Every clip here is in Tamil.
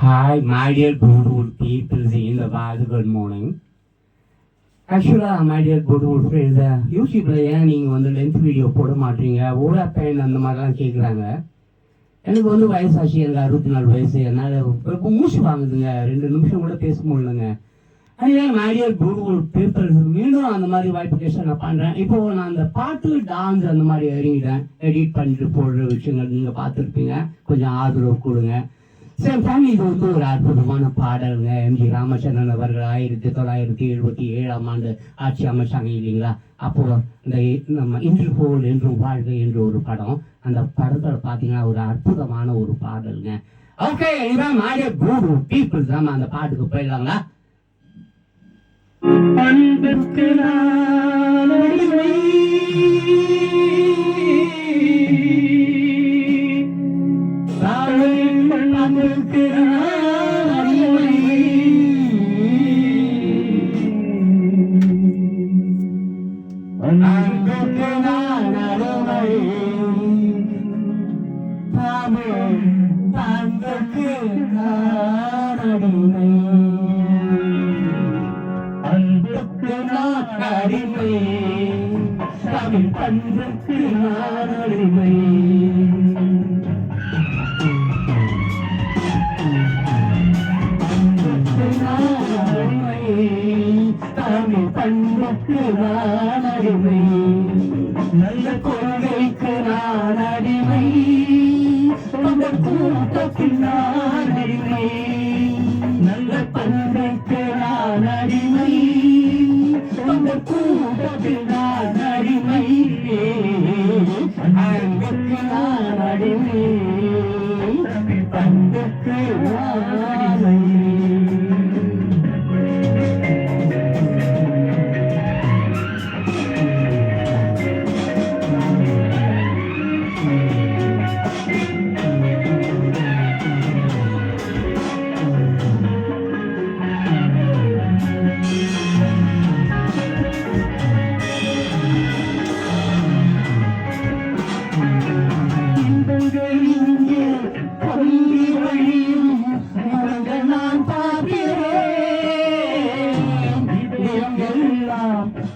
Hi, my dear good people in the world, good morning. ஆக்சுவலாக மை டியர் குட் ஃப்ரெண்ட்ஸ், யூடியூப்பில் ஏன் நீங்கள் வந்து லென்த் வீடியோ போட மாட்டீங்க, ஓரா பெயின் அந்த மாதிரிலாம் கேட்குறாங்க. எனக்கு வந்து வயசாச்சு, எனக்கு 64 வயசு, என்னால் இப்போ மூச்சு வாங்குதுங்க, 2 நிமிஷம் கூட பேச முடியலங்க. அதே மை டியர் குட் பீப்புள்ஸ், மீண்டும் அந்த மாதிரி வாய்ப்பு கேஷ் நான் பண்ணுறேன். இப்போது நான் அந்த பாட்டு டான்ஸ் அந்த மாதிரி இறங்கிட்டேன், எடிட் பண்ணிட்டு போடுற விஷயங்கள் நீங்கள் பார்த்துருப்பீங்க. கொஞ்சம் ஆதரவு கொடுங்க. சேம் டைம் இது வந்து ஒரு அற்புதமான பாடலுங்க. எம்ஜி ராமச்சந்திரன் அவர்கள் 1977 ஆட்சி அமைச்சாங்க இல்லைங்களா. அப்போது இந்த நம்ம இன்று போல் என்றும் வாழ்க்கை என்று ஒரு படம், அந்த படத்தில் பார்த்தீங்கன்னா ஒரு அற்புதமான ஒரு பாடலுங்க. ஓகே, இதான் மாடிய குட் பீப்புள்ஸ், நம்ம அந்த பாட்டுக்கு போயிடலாங்களா. அன்புக்கு அடிமை தமிழ் பண்புக்கு நான் அடிமை. தமிழ் பண்புக்கு நான் அடிமை, நல்ல கொள்கைக்கு நான் அடிமை, அந்த கூட்டத்தில் நான் அடிமை, நல்ல பண்புக்கு நான் அடிமை, அந்த கூட்டத்தில் நான் அடிமை, அன்புக்கு நான் அடிமை, பண்புக்கு நான் அடிமை.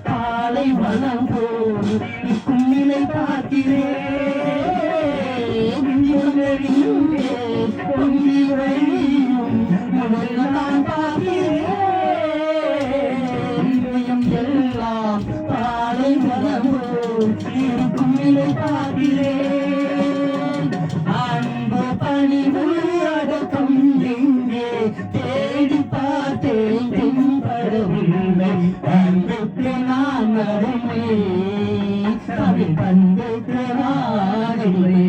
காலை வளம் போல் கும்மினை பார்க்கிறேன், நான் பார்க்கிறேன் எல்லாம் காலை வளம் போல் கும்மினை பார்க்கிறேன். அன்பு பணிவு அடக்கம் எங்கே தேடி பார்த்தேன், தென்படவில்லை. அன்புக்கு நான் அடிமை, தமிழ் பண்புக்கு நான் அடிமை.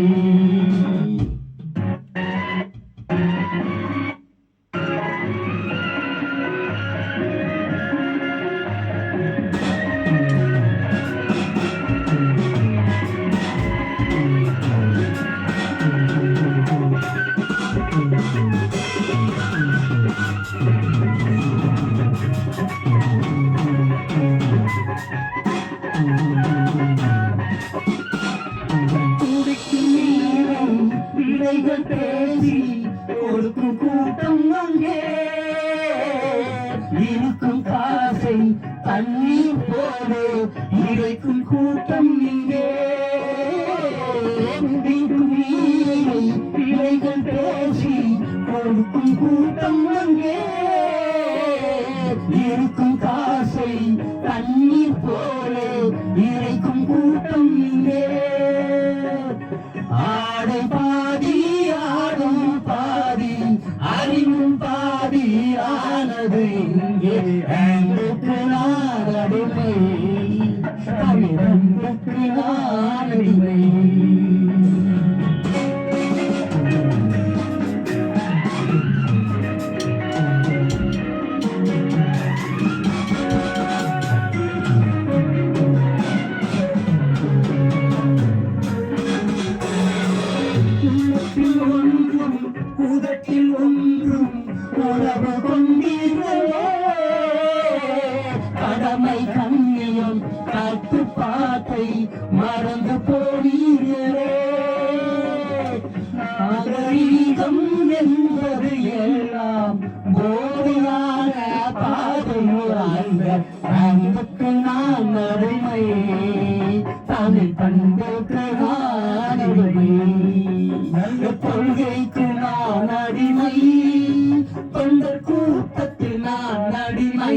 பேசி கொடுக்கும் கூட்டம் அங்கே இருக்கும், காசை தண்ணீர் போலே இறைக்கும் கூட்டம் இங்கே. பிள்ளைகள் பேசி கொடுக்கும் கூட்டம் அங்கே இருக்கும், காசை தண்ணீர் போலே இறைக்கும் கூட்டம் இங்கே. ஆடை பாதி ஆடும் பாதி அறிவும் பாதி ஆனது இங்கே. அன்புக்கு நான் அடிமை, தமிழ் அன்புக்கு நான் அடிமை. உதட்டில் ஒன்றும் உறவு கொண்டீர்களே, கடமை கண்ணியம் கட்டுப்பாட்டை மறந்து போனீர்களே. நாகரீகம் என்பது எல்லாம் தமிழ் பண்புக்கு நான் அடிமை, நல்ல கொள்கைக்கு நான் அடிமை, தொண்டர் கூட்டத்தில் நான் அடிமை.